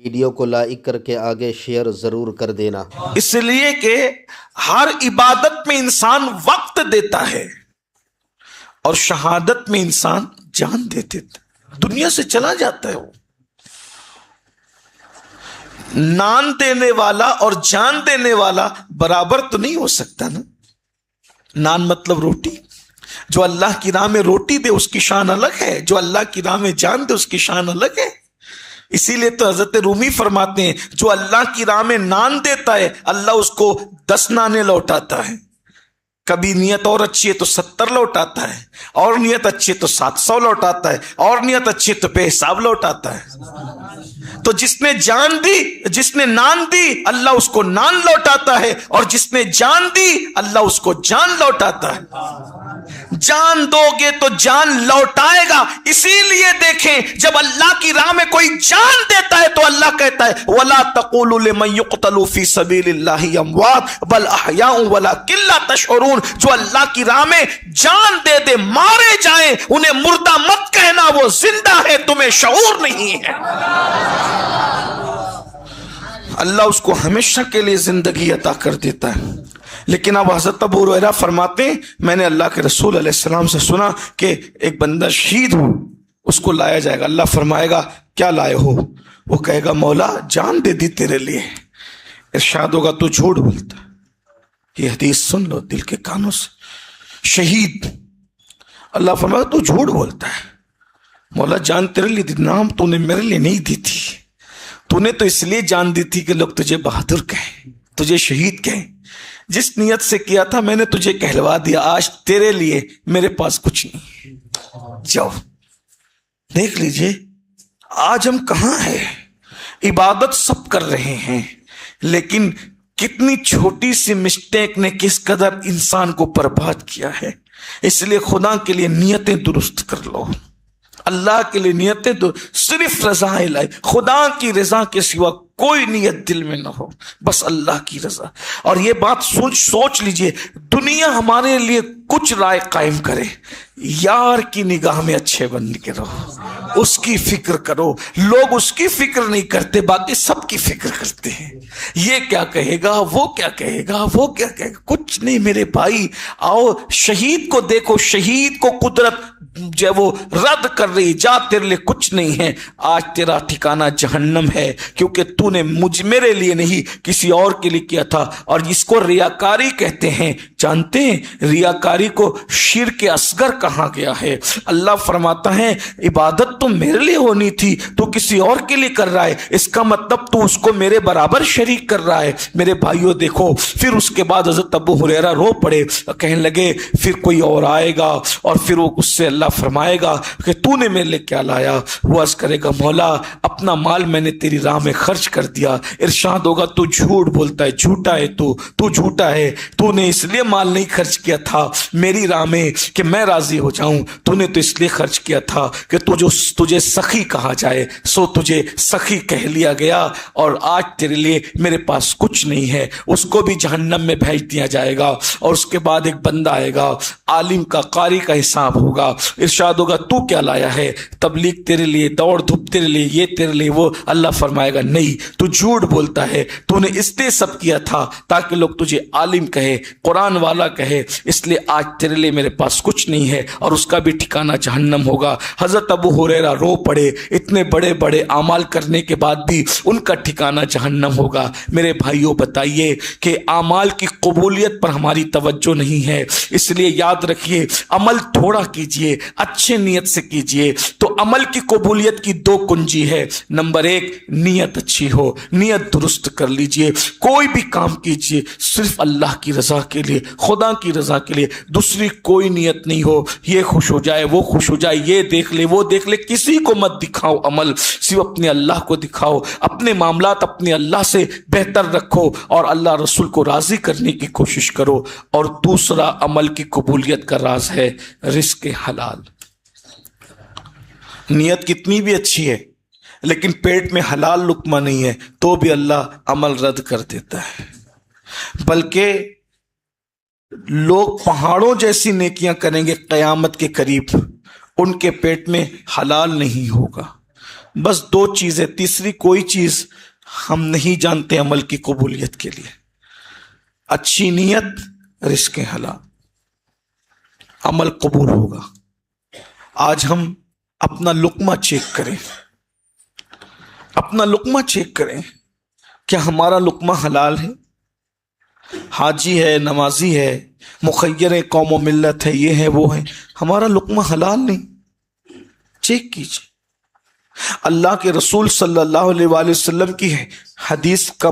Video को like करके आगे शेयर जरूर कर देना, इसलिए कि हर इबादत में इंसान वक्त देता है और शहादत में इंसान जान दे देता, दुनिया से चला जाता है। वो नान देने वाला और जान देने वाला बराबर तो नहीं हो सकता ना। नान मतलब रोटी, जो अल्लाह की राह में रोटी दे उसकी शान अलग है, जो अल्लाह की राह में जान दे उसकी शान अलग है। इसीलिए तो हजरत रूमी फरमाते हैं, जो अल्लाह की राह में नान देता है अल्लाह उसको 10 नाने लौटाता है। कभी नियत और अच्छी है तो 70 लौटाता है, और नियत अच्छी है तो 700 लौटाता है, और नियत अच्छी है तो बेहिसाब लौटाता है। तो जिसने जान दी, जिसने नान दी, अल्लाह उसको नान लौटाता है, और जिसने जान दी अल्लाह उसको जान लौटाता है। जान दोगे तो जान लौटाएगा। इसीलिए देखें, जब अल्लाह की राह में कोई जान देता है तो अल्लाह कहता है, वला तक़ूलू लिमन युक़तलू फी सबीलिल्लाहि अमवात बल अहयाउ वलाकिन ला तशऊरून। जो अल्लाह की राह में जान दे दे, मारे जाएं, उन्हें मुर्दा मत कहना, वो जिंदा है, तुम्हें शऊर नहीं है। अल्लाह उसको हमेशा के लिए जिंदगी अता कर देता है। लेकिन अब हज़रत अबू हुरैरा फरमाते हैं, मैंने अल्लाह के रसूल अलैहिस्सलाम से सुना कि एक बंदा शहीद हो, उसको लाया जाएगा। अल्लाह फरमाएगा, क्या लाए हो? वो कहेगा, मौला जान दे दी तेरे लिए। इरशाद होगा, तू झूठ बोलता। ये हदीस सुन लो दिल के कानों से। शहीद, अल्लाह फरमाएगा तू झूठ बोलता है, मौला जान तेरे लिए दी, नाम तूने मेरे लिए नहीं दी थी। तूने तो इसलिए जान दी थी कि लोग तुझे बहादुर कहें, तुझे शहीद कहें। जिस नियत से किया था मैंने तुझे कहलवा दिया। आज तेरे लिए मेरे पास कुछ नहीं। जाओ देख लीजिए आज हम कहां हैं। इबादत सब कर रहे हैं, लेकिन कितनी छोटी सी मिस्टेक ने किस कदर इंसान को बर्बाद किया है। इसलिए खुदा के लिए नियतें दुरुस्त कर लो। अल्लाह के लिए नियतें तो सिर्फ रजा इलाही, खुदा की रजा के सिवा कोई नियत दिल में ना हो, बस अल्लाह की रजा। और ये बात सोच लीजिए, दुनिया हमारे लिए कुछ राय कायम करे, यार की निगाह में अच्छे बन के रहो, उसकी फिक्र करो। लोग उसकी फिक्र नहीं करते, बाकी सबकी फिक्र करते हैं। ये क्या कहेगा, वो क्या कहेगा, वो क्या कहेगा, कुछ नहीं मेरे भाई। आओ शहीद को देखो, शहीद को कुदरत जो वो रद्द कर रही, जा तेरे लिए कुछ नहीं है, आज तेरा ठिकाना जहन्नम है, क्योंकि तूने मेरे लिए नहीं किसी और के लिए किया था। और इसको रियाकारी कहते हैं। जानते हैं रियाकारी को शिर्क असगर कहा गया है। अल्लाह फरमाता है, इबादत तो मेरे लिए होनी थी, तो किसी और के लिए कर रहा है, इसका मतलब तू उसको मेरे बराबर शरीक कर रहा है। मेरे भाइयों देखो, फिर उसके बाद हज़रत अबू हुरैरा रो पड़े, कहने लगे फिर कोई और आएगा और फिर वो उससे अल्लाह फरमाएगा कि तूने मेरे लिए क्या लाया। वो अर्ज़ करेगा, मौला अपना माल मैंने तेरी राह में खर्च कर दिया। इरशाद होगा, तू झूठ बोलता है, झूठा है तू झूठा है। तूने इसलिए माल नहीं खर्च किया था मेरी राह में कि मैं राजी हो जाऊं, तूने तो इसलिए खर्च किया था कि तुझे सखी कहा जाए, सो तुझे सखी कह लिया गया। और आज तेरे लिए मेरे पास कुछ नहीं है, उसको भी जहन्नम में भेज दिया जाएगा। और उसके बाद एक बंदा आएगा, आलिम का, कारी का हिसाब होगा। इरशाद होगा, तू क्या लाया है? तबलीग तेरे लिए, दौड़ धूप तेरे लिए, ये तेरे लिए, वो। अल्लाह फरमाएगा, नहीं तू झूठ बोलता है, तूने इसलिए सब किया था ताकि लोग तुझे आलिम कहे, कुरान वाला कहे, इसलिए आज तेरे लिए मेरे पास कुछ नहीं है, और उसका भी ठिकाना जहन्नम होगा। हजरत अबू हुरैरा रो पड़े, इतने बड़े बड़े आमाल करने के बाद भी उनका ठिकाना जहन्नम होगा। मेरे भाइयों बताइए कि आमाल की कबूलियत पर हमारी तवज्जो नहीं है, इसलिए याद रखिए अमल थोड़ा कीजिए, अच्छे नियत से कीजिए। तो अमल की कबूलियत की 2 कुंजी है। नंबर 1, नियत अच्छी हो, नियत दुरुस्त कर लीजिए। कोई भी काम कीजिए सिर्फ अल्लाह की रजा के लिए, खुदा की रजा के लिए, दूसरी कोई नियत नहीं हो, ये खुश हो जाए, वो खुश हो जाए, ये देख ले, वो देख ले, किसी को मत दिखाओ अमल, सिर्फ अपने अल्लाह को दिखाओ। अपने मामलात अपने अल्लाह से बेहतर रखो और अल्लाह रसूल को राजी करने की कोशिश करो। और दूसरा अमल की कबूलियत का राज है रिस्क हलाल। नियत कितनी भी अच्छी है, लेकिन पेट में हलाल लुकमा नहीं है तो भी अल्लाह अमल रद्द कर देता है। बल्कि लोग पहाड़ों जैसी नेकियां करेंगे क़यामत के करीब, उनके पेट में हलाल नहीं होगा। बस 2 चीजें, तीसरी कोई चीज हम नहीं जानते अमल की कबूलियत के लिए। अच्छी नीयत, रिस्क हलाल, अमल कबूल होगा। आज हम अपना लुक्मा चेक करें, अपना लुक्मा चेक करें, क्या हमारा लुक्मा हलाल है? हाजी है, नमाजी है, मुखय्यर कौम व मिल्लत है, ये है वो है, हमारा लुक्मा हलाल नहीं। चेक कीजिए। अल्लाह के रसूल सल्लल्लाहु अलैहि वसल्लम की है हदीस का